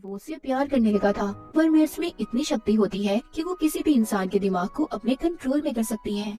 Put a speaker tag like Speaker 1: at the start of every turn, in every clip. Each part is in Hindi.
Speaker 1: वो उससे प्यार करने लगा था। मरमेड्स में इतनी शक्ति होती है कि वो किसी भी इंसान के दिमाग को अपने कंट्रोल में कर सकती हैं।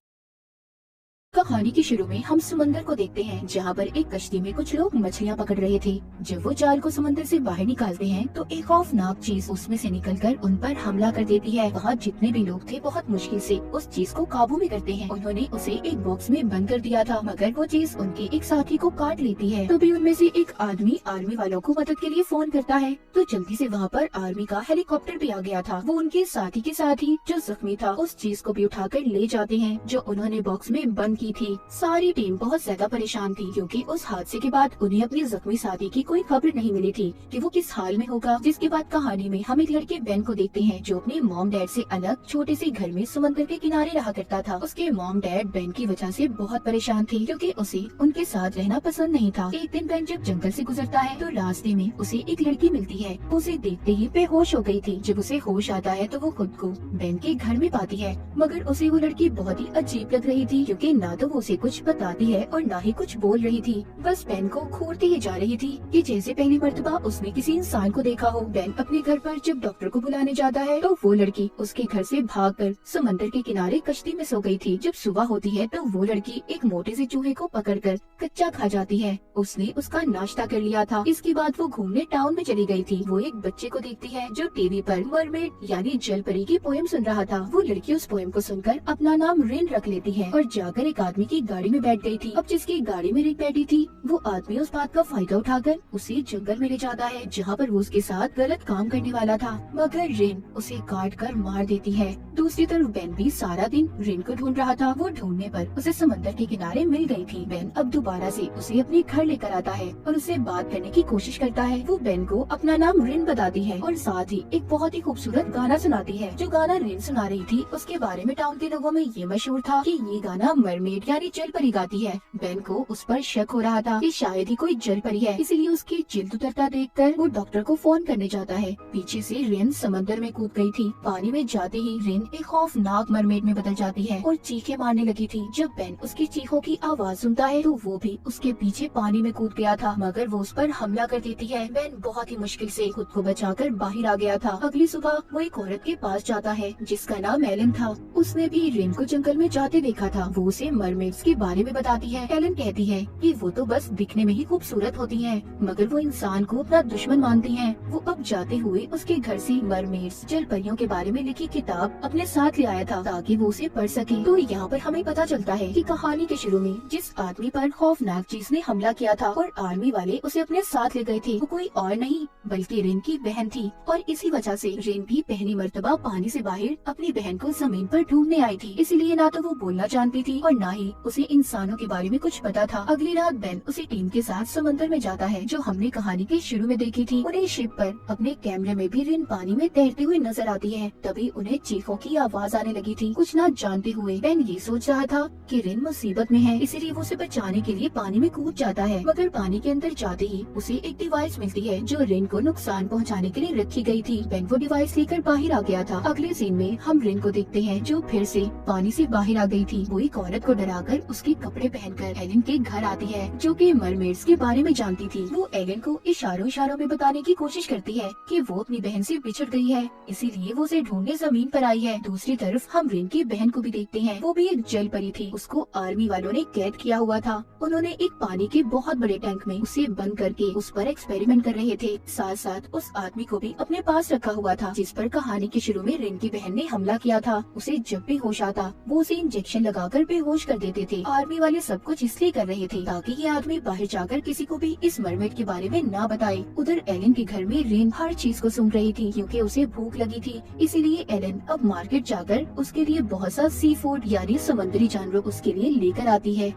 Speaker 1: कहानी के शुरू में हम समंदर को देखते हैं, जहाँ पर एक कश्ती में कुछ लोग मछलियाँ पकड़ रहे थे। जब वो जाल को समंदर से बाहर निकालते हैं तो एक खौफनाक चीज उसमें से निकलकर उन पर हमला कर देती है। वहाँ जितने भी लोग थे बहुत मुश्किल से उस चीज को काबू में करते हैं। उन्होंने उसे एक बॉक्स में बंद कर दिया था, मगर वो चीज उनके एक साथी को काट लेती है। तभी उनमें से एक आदमी आर्मी वालों को मदद के लिए फोन करता है, तो जल्दी से वहाँ पर आर्मी का हेलीकॉप्टर भी आ गया था। वो उनके साथी के साथ ही जो जख्मी था उस चीज को भी उठाकर ले जाते हैं जो उन्होंने बॉक्स में बंद की थी। सारी टीम बहुत ज्यादा परेशान थी, क्योंकि उस हादसे के बाद उन्हें अपने जख्मी साथी की कोई खबर नहीं मिली थी कि वो किस हाल में होगा। जिसके बाद कहानी में हम एक लड़के बेन को देखते हैं, जो अपने मॉम डैड से अलग छोटे से घर में समंदर के किनारे रहा करता था। उसके मॉम डैड बेन की वजह से बहुत परेशान थे, क्योंकि उसे उनके साथ रहना पसंद नहीं था। एक दिन बेन जब जंगल से गुजरता है तो रास्ते में उसे एक लड़की मिलती है। उसे देखते ही बेहोश हो गई थी। जब उसे होश आता है तो वो खुद को बेन के घर में पाती है, मगर उसे वो लड़की बहुत ही अजीब लग रही थी, क्योंकि ना तो वो उसे कुछ बताती है और ना ही कुछ बोल रही थी। बस बेन को घूरती ही जा रही थी कि जैसे पहली मर्तबा उसने किसी इंसान को देखा हो। बेन अपने घर पर जब डॉक्टर को बुलाने जाता है तो वो लड़की उसके घर से भागकर समंदर के किनारे कश्ती में सो गई थी। जब सुबह होती है तो वो लड़की एक मोटे से चूहे को पकड़कर कच्चा खा जाती है। उसने उसका नाश्ता कर लिया था। इसके बाद वो घूमने टाउन में चली गई थी। वो एक बच्चे को देखती है जो टीवी पर मरमेड यानी जल परी की पोएम सुन रहा था। वो लड़की उस पोएम को सुनकर अपना नाम रिन रख लेती है और जाकर एक आदमी की गाड़ी में बैठ गई थी। अब जिसकी गाड़ी में रिन बैठी थी वो आदमी उस बात का फायदा उठाकर उसे जंगल में ले जाता है, जहाँ पर वो उसके साथ गलत काम करने वाला था, मगर रिन उसे काट कर मार देती है। दूसरी तरफ बेन भी सारा दिन रिन को ढूंढ रहा था। वो ढूंढने पर उसे समंदर के किनारे मिल गई थी। बेन अब दोबारा से उसे अपने घर लेकर आता है और उससे बात करने की कोशिश करता है। वो बेन को अपना नाम रिन बताती है और साथ ही एक बहुत ही खूबसूरत गाना सुनाती है। जो गाना रिन सुना रही थी उसके बारे में टाउन के लोगों में ये मशहूर था कि ये गाना मरमेड यानी जल परी गाती है। बेन को उस पर शक हो रहा था कि शायद ही कोई जल परी है, इसलिए उसकी जिल्द उतरता देखकर वो डॉक्टर को फोन करने जाता है। पीछे से रिन समंदर में कूद गई थी। पानी में जाते ही रिन एक खौफनाक मरमेड में बदल जाती है और चीखें मारने लगी थी। जब बेन उसकी चीखों की आवाज सुनता है तो वो भी उसके पीछे पानी में कूद गया था, मगर वो उस पर हमला कर देती है। बेन बहुत ही मुश्किल से खुद को बचाकर बाहर आ गया था। अगली सुबह वो एक औरत के पास जाता है जिसका नाम एलन था। उसने भी रिन को जंगल में जाते देखा था। वो उसे मरमेड्स के बारे में बताती है। एलन कहती है कि वो तो बस दिखने में ही खूबसूरत होती हैं, मगर वो इंसान को अपना दुश्मन मानती हैं। वो अब जाते हुए उसके घर से मरमेड्स जल परियों के बारे में लिखी किताब अपने साथ ले आया था ताकि वो उसे पढ़ सके। तो यहाँ पर हमें पता चलता है कि कहानी के शुरू में जिस आदमी पर खौफनाक चीज ने हमला किया था और आर्मी वाले उसे अपने साथ ले गए थे, वो कोई और नहीं बल्कि रिन की बहन थी। और इसी वजह से रिन भी पहली मर्तबा पानी से बाहर अपनी बहन को जमीन पर ढूंढने आई थी। इसलिए ना तो वो बोलना जानती थी और ना ही उसे इंसानों के बारे में कुछ पता था। अगली रात बेन उसी टीम के साथ समंदर में जाता है जो हमने कहानी के शुरू में देखी थी। उन्हें शिप पर अपने कैमरे में भी रिन पानी में तैरते हुए नजर आती है। तभी उन्हें चीखों की आवाज आने लगी थी। कुछ ना जानते हुए बेन ये सोच रहा था कि रिन मुसीबत में है, इसीलिए वो उसे बचाने के लिए पानी में कूद जाता है। मगर पानी के अंदर जाते ही उसे एक डिवाइस मिलती है जो रिन को नुकसान पहुँचाने के लिए रखी गयी थी। बेन वो डिवाइस लेकर बाहर आ गया था। अगले सीन में हम रिन को देखते हैं जो फिर से पानी से बाहर आ गई थी। वो एक औरत को डराकर उसके कपड़े पहनकर एलन के घर आती है जो कि मरमेड्स के बारे में जानती थी। वो एलन को इशारों में बताने की कोशिश करती है कि वो अपनी बहन से बिछड़ गई है, इसीलिए वो उसे ढूंढने जमीन पर आई है। दूसरी तरफ हम रिन की बहन को भी देखते हैं। वो भी एक जल परी थी। उसको आर्मी वालों ने कैद किया हुआ था। उन्होंने एक पानी के बहुत बड़े टैंक में उसे बंद करके उस पर एक्सपेरिमेंट कर रहे थे। साथ साथ उस आदमी को भी अपने पास रखा हुआ था जिस पर कहानी के शुरू में रिन की बहन ने हमला किया था। उसे जब भी होश आता वो उसे इंजेक्शन लगाकर बेहोश कर देते थे। आर्मी वाले सब कुछ इसलिए कर रहे थे ताकि ये आदमी बाहर जाकर किसी को भी इस मरमेड के बारे में ना बताए। उधर एलन के घर में रिन हर चीज को सुन रही थी क्योंकि उसे भूख लगी थी। इसीलिए एलन अब मार्केट जाकर उसके लिए बहुत सा सी फूड यानी समुद्री जानवर उसके लिए लेकर आती है।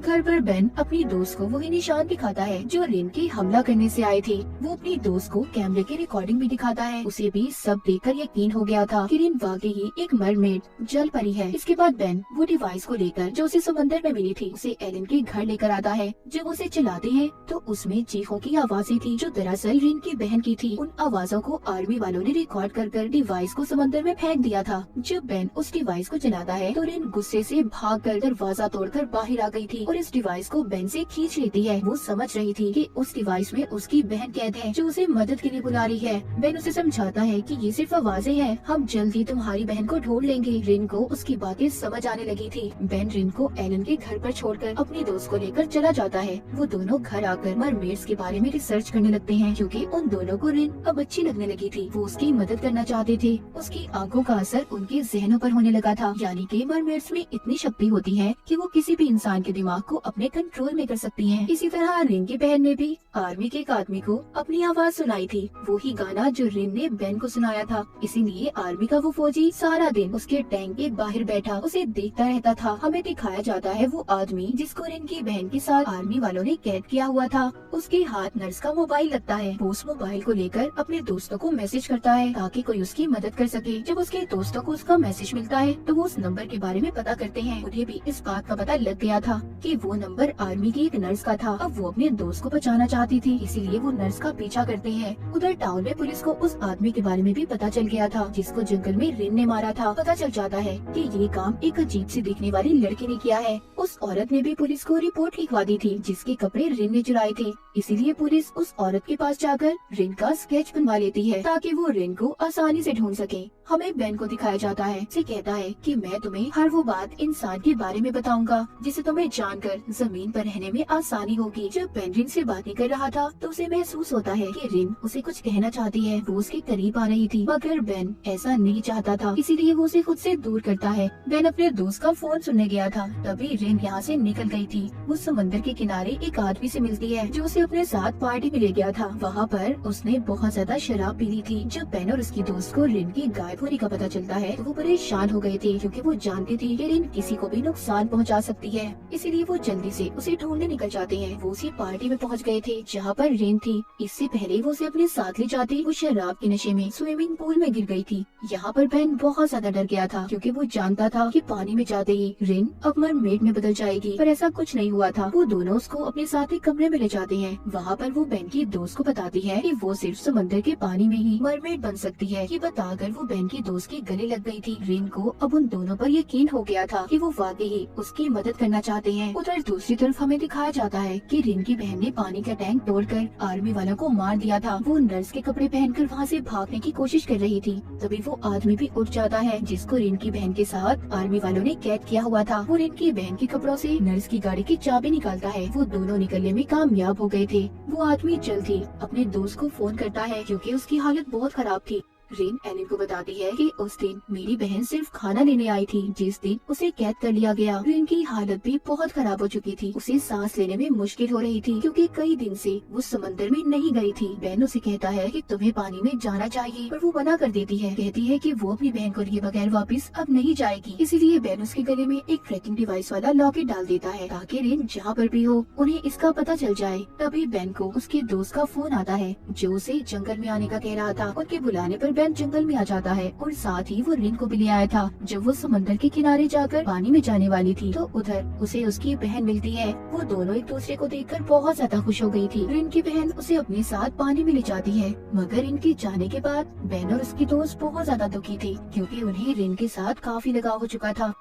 Speaker 1: घर पर बेन अपनी दोस्त को वही निशान दिखाता है जो रिन के हमला करने से आए थे। वो अपनी दोस्त को कैमरे की रिकॉर्डिंग भी दिखाता है। उसे भी सब देखकर यकीन हो गया था कि रिन वाकई ही एक मरमेड जल परी है। इसके बाद बेन वो डिवाइस को लेकर जो उसे समंदर में मिली थी उसे एलन के घर लेकर आता है। जब उसे चलाते हैं तो उसमें चीखों की आवाजें थी जो दरअसल रिन की बहन की थी। उन आवाजों को आर्मी वालों ने रिकॉर्ड कर डिवाइस को समंदर में फेंक दिया था। जब बेन उस डिवाइस को चलाता है तो रिन गुस्से से भागकर दरवाजा तोड़कर बाहर आ गई थी और इस डिवाइस को बेन से खींच लेती है। वो समझ रही थी कि उस डिवाइस में उसकी बहन कैद है जो उसे मदद के लिए बुला रही है। बेन उसे समझाता है कि ये सिर्फ आवाजें हैं, हम जल्दी तुम्हारी बहन को ढूंढ लेंगे। रिन को उसकी बातें समझ आने लगी थी। बेन रिन को एलन के घर पर छोड़कर अपने दोस्त को लेकर चला जाता है। वो दोनों घर आकर मरमेड्स के बारे में रिसर्च करने लगते हैं क्योंकि उन दोनों को रिन अब अच्छी लगने लगी थी। वो उसकी मदद करना चाहते थे। उसकी आंखों का असर उनके जहनों पर होने लगा था, यानी कि मरमेड्स में इतनी शक्ति होती है कि वो किसी भी इंसान के दिमाग को अपने कंट्रोल में कर सकती हैं। इसी तरह रिन की बहन ने भी आर्मी के एक आदमी को अपनी आवाज सुनाई थी, वो ही गाना जो रिन ने बेन को सुनाया था। इसीलिए आर्मी का वो फौजी सारा दिन उसके टैंक के बाहर बैठा उसे देखता रहता था। हमें दिखाया जाता है वो आदमी जिसको रिन की बहन के साथ आर्मी वालों ने कैद किया हुआ था। उसके हाथ नर्स का मोबाइल लगता है। वो उस मोबाइल को लेकर अपने दोस्तों को मैसेज करता है ताकि कोई उसकी मदद कर सके। जब उसके दोस्तों को उसका मैसेज मिलता है तो वो उस नंबर के बारे में पता करते हैं। उन्हें भी इस बात का पता लग गया था कि वो नंबर आर्मी की एक नर्स का था। अब वो अपने दोस्त को बचाना चाहती थी, इसीलिए वो नर्स का पीछा करते हैं। उधर टाउन में पुलिस को उस आदमी के बारे में भी पता चल गया था जिसको जंगल में रिन ने मारा था। पता चल जाता है कि ये काम एक अजीब सी दिखने वाली लड़की ने किया है। उस औरत ने भी पुलिस को रिपोर्ट लिखवा दी थी जिसके कपड़े रिन ने चुराए थे। इसीलिए पुलिस उस औरत के पास जाकर रिन का स्केच बनवा लेती है ताकि वो रिन को आसानी से ढूंढ सके। हमें बेन को दिखाया जाता है। से कहता है कि मैं तुम्हें हर वो बात इंसान के बारे में बताऊंगा जिसे तुम्हें जानकर जमीन पर रहने में आसानी होगी। जब बेन रिन से बात नहीं कर रहा था तो उसे महसूस होता है कि रिन उसे कुछ कहना चाहती है। वो उसके करीब आ रही थी मगर बेन ऐसा नहीं चाहता था, इसीलिए वो उसे खुद से दूर करता है। बेन अपने दोस्त का फोन सुनने गया था, तभी रिन यहाँ से निकल गई थी। वो समंदर के किनारे एक आदमी से मिलती है जो उसे अपने साथ पार्टी में ले गया था। वहाँ पर उसने बहुत ज्यादा शराब पी ली थी। जब बेन और उसकी दोस्त को रिन की गायब होने का पता चलता है तो वो परेशान हो गए थे क्योंकि वो जानती थी कि रिन किसी को भी नुकसान पहुँचा सकती है। इसीलिए वो जल्दी से उसे ढूंढने निकल जाते हैं। वो उसी पार्टी में पहुँच गए थे जहाँ पर रिन थी। इससे पहले वो उसे अपने साथ ले जाते वो शराब के नशे में स्विमिंग पूल में गिर गई थी। यहाँ पर बेन बहुत ज्यादा डर गया था क्योंकि वो जानता था कि पानी में जाते ही रिन अब मरमेड में बदल जाएगी, पर ऐसा कुछ नहीं हुआ था। वो दोनों उसको अपने साथ एक कमरे में ले जाते हैं। वहाँ पर वो बेन की दोस्त को बताती है कि वो सिर्फ समंदर के पानी में ही मरमेड बन सकती है। ये बताकर वो बेन की दोस्त के गले लग गई थी। रिन को अब उन दोनों पर यकीन हो गया था कि वो वाकई ही उसकी मदद करना चाहते हैं। उधर दूसरी तरफ हमें दिखाया जाता है कि रिन की बहन ने पानी का टैंक तोड़कर आर्मी वालों को मार दिया था। वो नर्स के कपड़े पहनकर वहाँ से भागने की कोशिश कर रही थी, तभी वो आदमी भी उठ जाता है जिसको रिन की बहन के साथ आर्मी वालों ने कैद किया हुआ था। वो रिन की बहन के कपड़ों से नर्स की गाड़ी की चाबी निकालता है। वो दोनों निकलने में कामयाब हो गए थे। वो आदमी जल्द ही अपने दोस्त को फोन करता है क्योंकि उसकी हालत बहुत खराब थी। रिन एलन को बताती है कि उस दिन मेरी बहन सिर्फ खाना लेने आई थी जिस दिन उसे कैद कर लिया गया। रिन की हालत भी बहुत खराब हो चुकी थी। उसे सांस लेने में मुश्किल हो रही थी क्योंकि कई दिन से वो समंदर में नहीं गई थी। बेन उसे कहता है कि तुम्हें पानी में जाना चाहिए, पर वो मना कर देती है। कहती है कि वो अपनी बहन को लिए बगैर वापस अब नहीं जाएगी। इसीलिए बेन उसके गले में एक ट्रैकिंग डिवाइस वाला लॉकेट डाल देता है ताकि रिन जहाँ पर भी हो उन्हें इसका पता चल जाए। तभी बेन को उसके दोस्त का फोन आता है जो उसे जंगल में आने का कह रहा था। उनके बुलाने पर बेन जंगल में आ जाता है और साथ ही वो रिन को भी ले आया था। जब वो समंदर के किनारे जाकर पानी में जाने वाली थी तो उधर उसे उसकी बहन मिलती है। वो दोनों एक दूसरे को देखकर बहुत ज्यादा खुश हो गई थी। रिन की बहन उसे अपने साथ पानी में ले जाती है, मगर इनके जाने के बाद बेन और उसकी दोस्त बहुत ज्यादा दुखी थी क्योंकि उन्हें रिन के साथ काफी लगाव हो चुका था।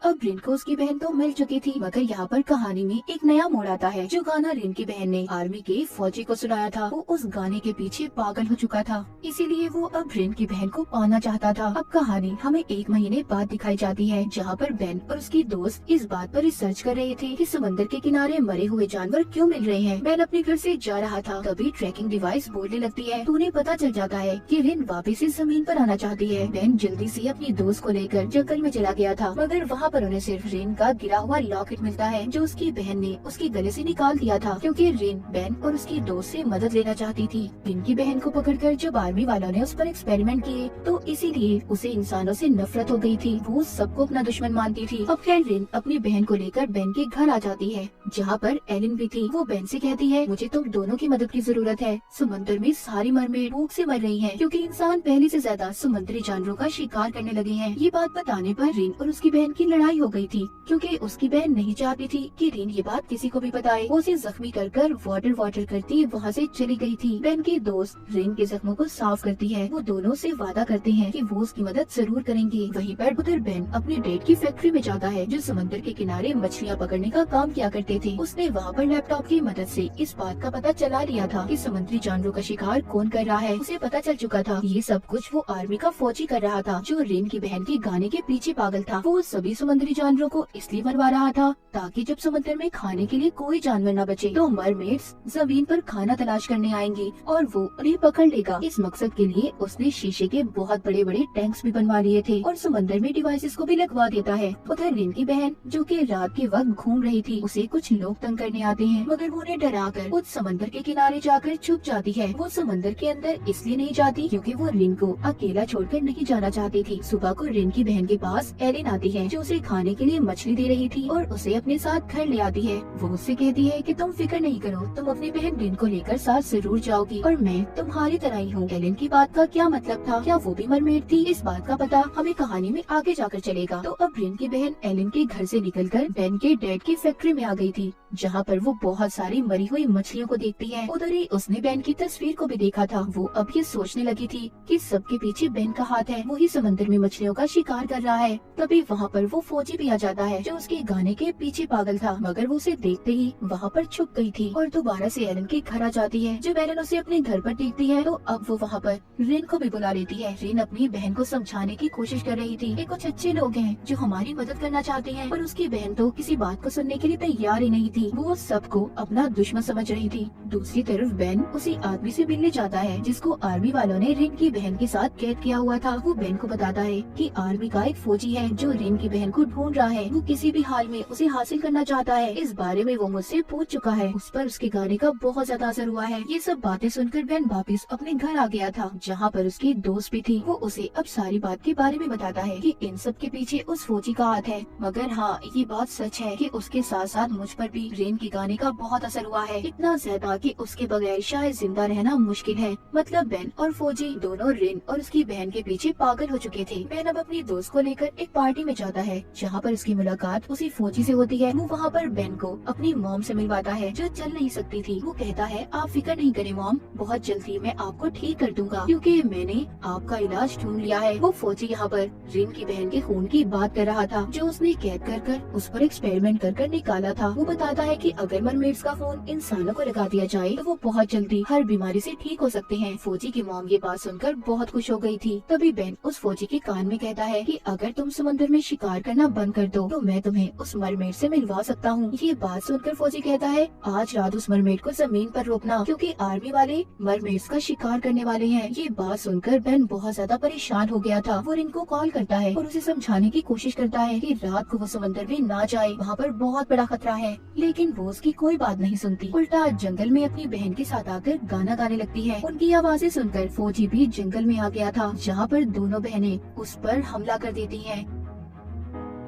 Speaker 1: अब रिन को उसकी बहन तो मिल चुकी थी, मगर यहाँ पर कहानी में एक नया मोड़ आता है। जो गाना रिन की बहन ने आर्मी के फौजी को सुनाया था वो उस गाने के पीछे पागल हो चुका था, इसीलिए वो अब रिन की बहन को पाना चाहता था। अब कहानी हमें 1 महीने बाद दिखाई जाती है जहाँ पर बेन और उसकी दोस्त इस बात पर रिसर्च कर रहे थे कि समंदर के किनारे मरे हुए जानवर क्यों मिल रहे हैं। बेन अपने घर से जा रहा था, तभी ट्रैकिंग डिवाइस बोलने लगती है तो उन्हें पता चल जाता है कि रिन वापस से जमीन पर आना चाहती है। बेन जल्दी से अपनी दोस्त को लेकर जंगल में चला गया था, मगर वहाँ पर उन्हें सिर्फ रिन का गिरा हुआ लॉकेट मिलता है जो उसकी बहन ने उसके गले से निकाल दिया था क्योंकि रिन बेन और उसकी दोस्त से मदद लेना चाहती थी। रिन की बहन को पकड़कर जब आर्मी वालों ने उस पर एक्सपेरिमेंट किए तो इसीलिए उसे इंसानों से नफरत हो गई थी। वो सबको अपना दुश्मन मानती थी। अब खैर रिन अपनी बहन को लेकर बेन के घर आ जाती है। जहाँ पर एलिन भी थी। वो बेन से कहती है, मुझे तुम दोनों की मदद की जरूरत है। समुद्र में सारी मरमेड भूख से मर रही हैं, क्योंकि इंसान पहले से ज्यादा समुद्री जानवरों का शिकार करने लगे हैं। ये बात बताने पर रिन और उसकी बहन की लड़ाई हो गई थी, क्योंकि उसकी बहन नहीं चाहती थी कि रिन ये बात किसी को भी बताए। वो उसे जख्मी कर वाटर करती वहाँ से चली गई थी। बेन की दोस्त रिन के जख्मों को साफ करती है। वो दोनों से वादा करते हैं कि वो उसकी मदद जरूर करेंगे। वहीं पर उधर बेन अपनी डेट की फैक्ट्री में जाता है, जो समुद्र के किनारे मछलियाँ पकड़ने का काम किया करते थे। उसने वहाँ पर लैपटॉप की मदद से इस बात का पता चला लिया था कि समुद्री जानवरों का शिकार कौन कर रहा है। उसे पता चल चुका था ये सब कुछ वो आर्मी का फौजी कर रहा था, जो रिन की बहन के गाने के पीछे पागल था। वो सभी समुद्री जानवरों को इसलिए मरवा रहा था ताकि जब समुद्र में खाने के लिए कोई जानवर न बचे तो मरमेड्स जमीन पर खाना तलाश करने आएंगी और वो उन्हें पकड़ लेगा। इस मकसद के लिए उसने शीशे के बहुत बड़े बड़े टैंक्स भी बनवा लिए थे और समुद्र में डिवाइसेस को भी लगवा देता है। उधर रिन की बहन जो कि रात के वक्त घूम रही थी, उसे कुछ लोग तंग करने आते हैं, मगर वो उन्हें डराकर उस समुद्र के किनारे जाकर छुप जाती है। वो समुद्र के अंदर इसलिए नहीं जाती क्योंकि वो रिन को अकेला छोड़कर नहीं जाना चाहती थी। सुबह को रिन की बहन के पास एलिन आती है, जो उसे खाने के लिए मछली दे रही थी और उसे अपने साथ घर ले आती है। वो उससे कहती है कि तुम फिक्र नहीं करो, तुम अपनी बहन रिन को लेकर साथ जरूर जाओगी और मैं तुम्हारी तरह ही हूँ। एलिन की बात का क्या मतलब था? क्या वो भी मरमेड थी? इस बात का पता हमें कहानी में आगे जाकर चलेगा। तो अब रिन की बहन एलिन के घर से निकलकर बेन के डैड की फैक्ट्री में आ गई थी, जहाँ पर वो बहुत सारी मरी हुई मछलियों को देखती है। उधर ही उसने बेन की तस्वीर को भी देखा था। वो अब ये सोचने लगी थी कि सबके पीछे बेन का हाथ है, वही समुद्र में मछलियों का शिकार कर रहा है। तभी वहाँ पर वो फौजी भी आ जाता है, जो उसके गाने के पीछे पागल था, मगर वो उसे देखते ही वहाँ पर छुप गई थी और दोबारा से एलन के घर आ जाती है। जब एलन उसे अपने घर पर देखती है तो अब वो वहाँ पर रिन को भी बुला लेती है। रिन अपनी बहन को समझाने की कोशिश कर रही थी कि कुछ अच्छे लोग हैं जो हमारी मदद करना चाहते हैं, पर उसकी बहन तो किसी बात को सुनने के लिए तैयार ही नहीं थी। वो सबको अपना दुश्मन समझ रही थी। दूसरी तरफ बेन उसी आदमी से मिलने जाता है जिसको आर्मी वालों ने रिन की बहन के साथ कैद किया हुआ था। वो बेन को बताता है कि आर्मी का एक फौजी है जो रिन की बहन को ढूंढ रहा है। वो किसी भी हाल में उसे हासिल करना चाहता है। इस बारे में वो मुझसे पूछ चुका है। उस पर उसके गाने का बहुत ज्यादा असर हुआ है। ये सब बातें सुनकर बेन वापस अपने घर आ गया था, जहाँ पर उसकी दोस्त भी थी। वो उसे अब सारी बात के बारे में बताता है कि इन सब के पीछे उस फौजी का हाथ है, मगर हाँ ये बात सच है कि उसके साथ साथ मुझ पर भी रिन के गाने का बहुत असर हुआ है, इतना ज्यादा कि उसके बगैर शायद जिंदा रहना मुश्किल है। मतलब बेन और फौजी दोनों रिन और उसकी बहन के पीछे पागल हो चुके थे। बेन अब अपनी दोस्त को लेकर एक पार्टी में जाता है, जहाँ पर उसकी मुलाकात उसी फौजी से होती है। वो वहाँ पर बेन को अपनी मॉम से मिलवाता है, जो चल नहीं सकती थी। वो कहता है आप फिक्र नहीं करें मॉम, बहुत जल्दी मैं आपको ठीक कर दूंगा, क्योंकि मैंने आपका इलाज ढूंढ लिया है। वो फौजी यहाँ पर रिन की बहन के खून की बात कर रहा था, जो उसने कैद कर उस पर एक्सपेरिमेंट कर निकाला था। वो बताता है कि अगर मरमेड्स का खून इंसानों को लगा दिया जाए तो वो बहुत जल्दी हर बीमारी से ठीक हो सकते हैं। फौजी की मॉम ये बात सुनकर बहुत खुश हो गई थी। तभी बेन उस फौजी के कान में कहता है कि अगर तुम समुद्र में शिकार करना बंद कर दो तो मैं तुम्हें उस मरमेड से मिलवा सकता हूँ। ये बात सुनकर फौजी कहता है आज रात उस मरमेड को जमीन पर रोकना, क्योंकि आर्मी वाले मरमेड्स का शिकार करने वाले हैं। ये बात सुनकर बेन बहुत ज्यादा परेशान हो गया था। वो रिन को कॉल करता है और उसे समझाने की कोशिश करता है कि रात को वो समुद्र में ना जाए, वहाँ पर बहुत बड़ा खतरा है, लेकिन वो उसकी कोई बात नहीं सुनती। उल्टा जंगल में अपनी बहन के साथ आकर गाना गाने लगती है। उनकी आवाजें सुनकर फौजी भी जंगल में आ गया था, जहाँ पर दोनों बहनें उस पर हमला कर देती हैं।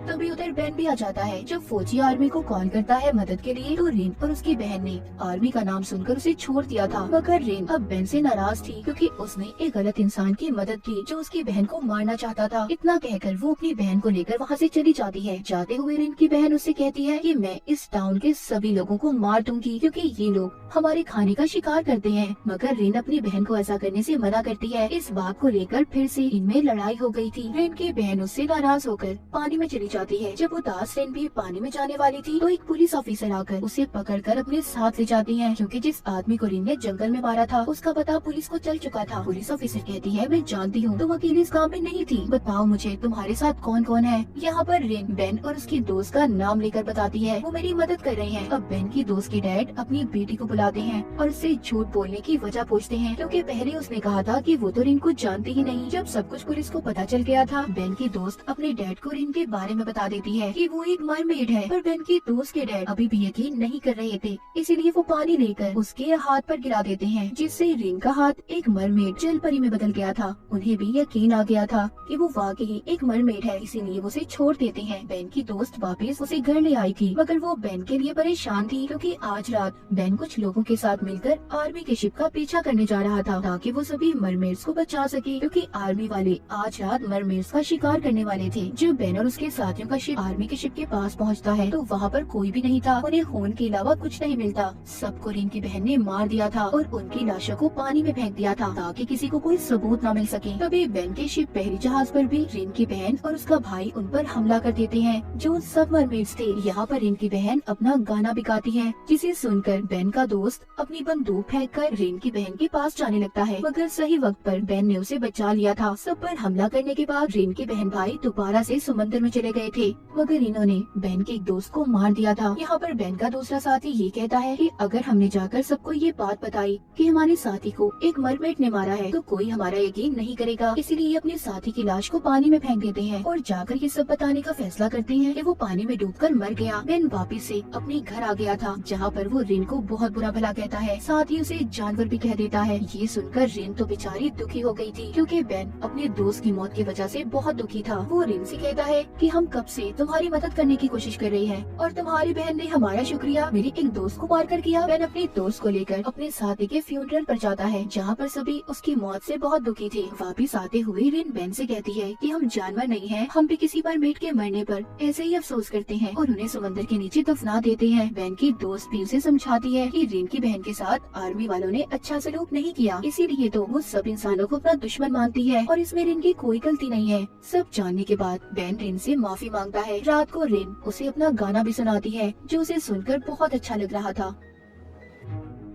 Speaker 1: तभी उधर बेन भी आ जाता है। जब फौजी आर्मी को कॉल करता है मदद के लिए, तो रिन और उसकी बहन ने आर्मी का नाम सुनकर उसे छोड़ दिया था। मगर रिन अब बेन से नाराज थी, क्योंकि उसने एक गलत इंसान की मदद की जो उसकी बहन को मारना चाहता था। इतना कहकर वो अपनी बहन को लेकर वहाँ से चली जाती है। जाते हुए रिन की बहन उससे कहती है कि मैं इस टाउन के सभी लोगों को मार दूंगी, क्योंकि ये लोग हमारे खाने का शिकार करते हैं। मगर रिन अपनी बहन को ऐसा करने से मना करती है। इस बात को लेकर फिर से इनमें लड़ाई हो गई थी। रिन की बहन उससे नाराज होकर पानी में चली जाती है। जब उदास रिन भी पानी में जाने वाली थी तो एक पुलिस ऑफिसर आकर उसे पकड़कर अपने साथ ले जाती है, क्योंकि जिस आदमी को रिन ने जंगल में मारा था उसका पता पुलिस को चल चुका था। पुलिस ऑफिसर कहती है मैं जानती हूँ तुम अकेले इस काम में नहीं थी, बताओ मुझे तुम्हारे साथ कौन कौन है। यहाँ पर रिन बेन और उसकी दोस्त का नाम लेकर बताती है वो मेरी मदद कर रही है। अब बेन की दोस्त के डैड अपनी बेटी को बुलाते हैं और उससे झूठ बोलने की वजह पूछते हैं, क्योंकि पहले उसने कहा था कि वो तो रिन को जानती ही नहीं। जब सब कुछ पुलिस को पता चल गया था, बेन की दोस्त अपने डैड को रिन के बारे में बता देती है कि वो एक मरमेड है, पर बेन के दोस्त के डैड अभी भी यकीन नहीं कर रहे थे, इसीलिए वो पानी लेकर उसके हाथ पर गिरा देते हैं, जिससे रिन का हाथ एक मरमेड जल परी में बदल गया था। उन्हें भी यकीन आ गया था कि वो वाकई एक मरमेड है, इसीलिए वो उसे छोड़ देते हैं। बेन की दोस्त वापस उसे घर ले आई थी, मगर वो बेन के लिए परेशान थी क्योंकि आज रात बेन कुछ लोगों के साथ मिलकर आर्मी के शिप का पीछा करने जा रहा था ताकि वो सभी मरमेड्स को बचा सके, क्योंकि आर्मी वाले आज रात मरमेड्स का शिकार करने वाले थे। जब बेन और उसके साथियों का शिप आर्मी के शिप के पास पहुंचता है तो वहाँ पर कोई भी नहीं था। उन्हें खून के अलावा कुछ नहीं मिलता। सबको रिन की बहन ने मार दिया था और उनकी लाशों को पानी में फेंक दिया था ताकि किसी को कोई सबूत न मिल सके। तभी बेन के शिप पहली जहाज पर भी रिन की बहन और उसका भाई उन पर हमला कर देते हैं, जो सब मरमेड्स थे। यहाँ पर रिन की बहन अपना गाना भी गाती है, जिसे सुनकर बेन का दोस्त अपनी बंदूक फेंककर रिन की बहन के पास जाने लगता है, मगर सही वक्त पर बेन ने उसे बचा लिया था। सब पर हमला करने के बाद रिन के बहन भाई दोबारा से समंदर में चले गए थे, मगर इन्होंने बेन के एक दोस्त को मार दिया था। यहाँ पर बेन का दूसरा साथी ये कहता है कि अगर हमने जाकर सबको ये बात बताई कि हमारे साथी को एक मरमेड ने मारा है तो कोई हमारा यकीन नहीं करेगा, इसलिए अपने साथी की लाश को पानी में फेंक देते हैं और जाकर ये सब बताने का फैसला करते हैं कि वो पानी में डूबकर मर गया। बेन वापिस से अपने घर आ गया था, जहाँ पर वो रिन को बहुत बुरा भला कहता है, साथ ही उसे जानवर भी कह देता है। ये सुनकर रिन तो बेचारी दुखी हो गई थी, क्योंकि बेन अपने दोस्त की मौत की वजह से बहुत दुखी था। वो रिन से कहता है कि हम कब से तुम्हारी मदद करने की कोशिश कर रहे हैं और तुम्हारी बहन ने हमारा शुक्रिया मेरे एक दोस्त को मार कर किया। बेन अपने दोस्त को लेकर अपने साथी के फ्यूनरल पर जाता है, जहाँ पर सभी उसकी मौत से बहुत दुखी थे। वापिस आते हुए रिन बेन से कहती है कि हम जानवर नहीं हैं, हम भी किसी मरमेड के मरने पर ऐसे ही अफसोस करते हैं और उन्हें समंदर के नीचे दफना देते हैं। बेन की दोस्त भी उसे समझाती है कि रिन की बहन के साथ आर्मी वालों ने अच्छा सलूक नहीं किया, इसीलिए तो वो सब इंसानों को अपना दुश्मन मानती है और इसमें रिन की कोई गलती नहीं है। सब जानने के बाद बेन रिन से माफी मांगता है। रात को रिन उसे अपना गाना भी सुनाती है, जो उसे सुनकर बहुत अच्छा लग रहा था।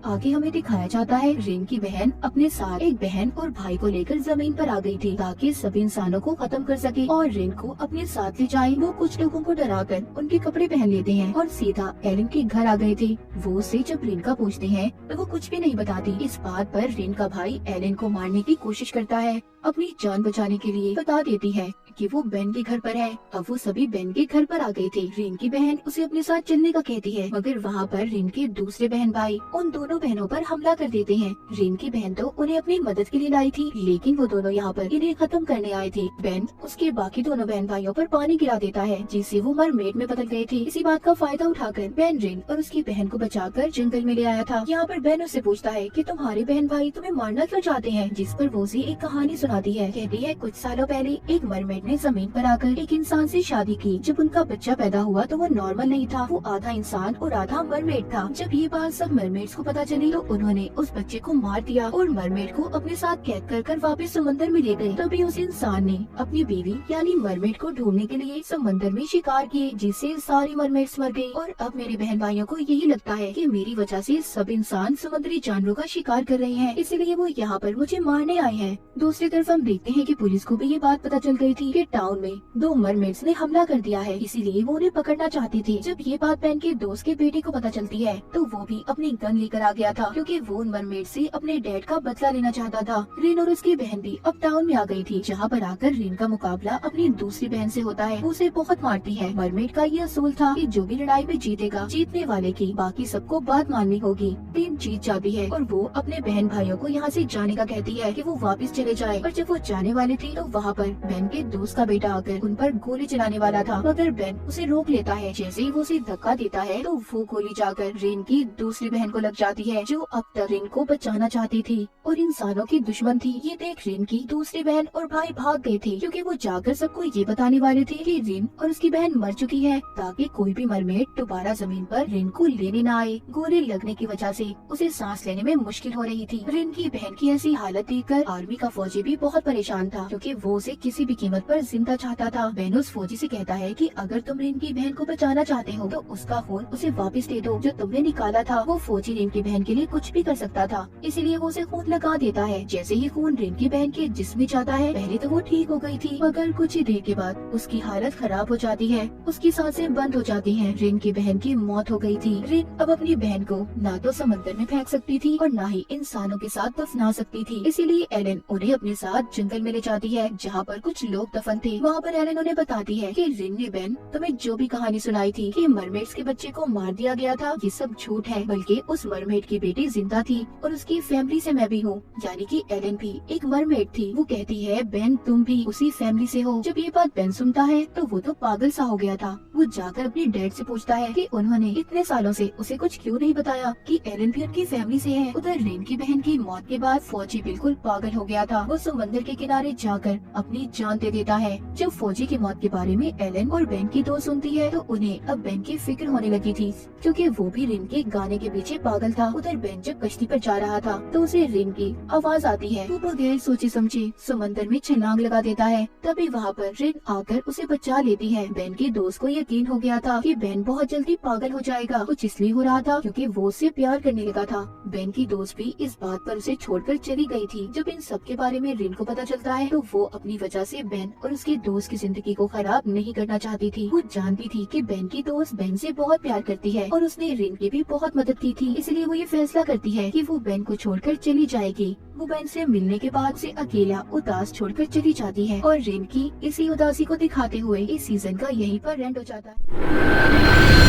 Speaker 1: आगे हमें दिखाया जाता है रिन की बहन अपने साथ एक बहन और भाई को लेकर जमीन पर आ गई थी ताकि सभी इंसानों को खत्म कर सके और रिन को अपने साथ ले जाए। वो कुछ लोगों को डराकर उनके कपड़े पहन लेते हैं और सीधा एलन के घर आ गए थे। वो उससे जब रिन का पूछते हैं तो वो कुछ भी नहीं बताती। इस बात पर रिन का भाई एलन को मारने की कोशिश करता है, अपनी जान बचाने के लिए बता देती है कि वो बेन के घर पर है। अब वो सभी बेन के घर पर आ गए थे। रिन की बहन उसे अपने साथ चलने का कहती है, मगर वहाँ पर रिन के दूसरे बहन भाई उन दोनों बहनों पर हमला कर देते हैं। रिन की बहन तो उन्हें अपनी मदद के लिए लाई थी, लेकिन वो दोनों यहाँ पर इन्हें खत्म करने आए थे। बेन उसके बाकी दोनों बहन भाइयों पर पानी गिरा देता है, जिससे वो मरमेड में बदल गए थे। इसी बात का फायदा उठाकर बेन रिन और उसकी बहन को बचाकर जंगल में ले आया था। यहाँ पर बेन उससे पूछता है कि तुम्हारे बहन भाई तुम्हें मारना क्यों चाहते हैं, जिस पर वो उसे एक कहानी सुनाती है। कहती है कुछ सालों पहले एक मरमेड ने जमीन पर आकर एक इंसान से शादी की। जब उनका बच्चा पैदा हुआ तो वो नॉर्मल नहीं था, वो आधा इंसान और आधा मरमेड था। जब ये बात सब मरमेड्स को पता चली तो उन्होंने उस बच्चे को मार दिया और मरमेड को अपने साथ कैद कर वापस समंदर में ले गए। तभी उस इंसान ने अपनी बीवी यानी मरमेड को ढूंढने के लिए समंदर में शिकार किए, जिससे सारी मरमेड्स मर गई। और अब मेरे बहन भाइयों को यही लगता है कि मेरी वजह से सब इंसान समुद्री जानवरों का शिकार कर रहे हैं, इसलिए वो यहाँ पर मुझे मारने आए हैं। दूसरी तरफ हम देखते हैं कि पुलिस को भी ये बात पता चल गई थी कि टाउन में 2 मरमेड्स ने हमला कर दिया है, इसीलिए वो उन्हें पकड़ना चाहती थी। जब ये बात बेन के दोस्त के बेटे को पता चलती है तो वो भी अपनी गन लेकर आ गया था, क्योंकि वो उन मरमेड से अपने डैड का बदला लेना चाहता था। रिन और उसकी बहन भी अब टाउन में आ गई थी, जहाँ पर आकर रिन का मुकाबला अपनी दूसरी बहन से होता है। उसे बहुत मारती है। मरमेड का ये असूल था कि जो भी लड़ाई में जीतेगा, जीतने वाले की बाकी सबको बात माननी होगी। रिन जीत जाती है और वो अपने बहन भाइयों को यहाँ से जाने का कहती है कि वो वापस चले जाए। और जब वो जाने वाले थे तो वहाँ पर बेन के दोस्त का बेटा आकर उन पर गोली चलाने वाला था, मगर बेन उसे रोक लेता है। जैसे ही वो उसे धक्का देता है तो वो गोली जाकर रिन की दूसरी बहन को लग जाती है, जो अब तक रिन को बचाना चाहती थी और इंसानों की दुश्मन थी। ये देख रिन की दूसरी बहन और भाई भाग गए थे, क्योंकि वो जाकर सबको ये बताने वाले थे कि रिन और उसकी बहन मर चुकी है, ताकि कोई भी मरमेड दोबारा जमीन पर रिन को लेने न आए। गोली लगने की वजह से उसे सांस लेने में मुश्किल हो रही थी। रिन की बहन की ऐसी हालत देखकर आर्मी का फौजी भी बहुत परेशान था, क्योंकि वो उसे किसी भी कीमत पर जिंदा चाहता था। बेन उस फौजी से कहता है कि अगर तुम रिन की बहन को बचाना चाहते हो तो उसका खून उसे वापस दे दो, जो तुमने निकाला था। वो फौजी रिन की बहन के लिए कुछ भी कर सकता था, इसीलिए वो उसे खून लगा देता है। जैसे ही खून रिन की बहन के जिस्म में जाता है, पहले तो वो ठीक हो गई थी, मगर कुछ ही देर के बाद उसकी हालत खराब हो जाती है, उसकी सांसें बंद हो जाती हैं। रिन की बहन की मौत हो गई थी। रिन अब अपनी बहन को ना तो समंदर में फेंक सकती थी और ना ही इंसानों के साथ दफना सकती थी, इसीलिए एलन उन्हें अपने साथ जंगल में ले जाती है, जहाँ पर कुछ लोग दफन थे। वहाँ पर एलन उन्हें बताती है कि रिन ने बेन तुम्हें जो भी कहानी सुनाई थी कि मरमेड्स के बच्चे को मार दिया गया था, ये सब झूठ है, बल्कि उस मरमेड की बेटी जिंदा थी और उसकी फैमिली से मैं भी हूँ, यानी कि एलन भी एक मरमेड थी। वो कहती है बेन तुम भी उसी फैमिली से हो। जब ये बात बेन सुनता है तो वो तो पागल सा हो गया था। वो जाकर अपने डैड से पूछता है कि उन्होंने इतने सालों से उसे कुछ क्यों नहीं बताया कि एलन भी उनकी फैमिली से है। उधर रिन की बहन की मौत के बाद फौजी बिल्कुल पागल हो गया था। वो समंदर के किनारे जाकर अपनी जान दे देता है। जब फौजी की मौत के बारे में एलन और बेन की दोस्त सुनती है तो उन्हें अब बेन की फिक्र होने लगी थी, क्योंकि वो भी रिन के गाने के पीछे पागल था। उधर बेन जब कश्ती पर जा रहा था तो उसे रिन की आवाज आती है। वो बगैर सोचे समझे समंदर में छलांग लगा देता है। तभी वहाँ पर रिन आकर उसे बचा लेती है। बेन के दोस्त को यकीन हो गया था कि बेन बहुत जल्दी पागल हो जाएगा। कुछ इसलिए हो रहा था क्योंकि वो उससे प्यार करने लगा था। बेन की दोस्त भी इस बात पर उसे छोड़कर चली गई थी। जब इन सब के बारे में रिन को पता चलता है तो वो अपनी वजह से बेन और उसके दोस्त की जिंदगी को खराब नहीं करना चाहती थी। वो जानती थी कि बेन की दोस्त बेन से बहुत प्यार करती है और उसने रिन की भी बहुत मदद की थी, इसलिए वो ये फैसला करती है कि वो बेन को छोड़कर चली जाएगी। वो बेन से मिलने के बाद उसे अकेला उदास छोड़कर चली जाती है और रिन की इसी उदासी को दिखाते हुए इस सीजन का यहीं पर एंड हो जाता है।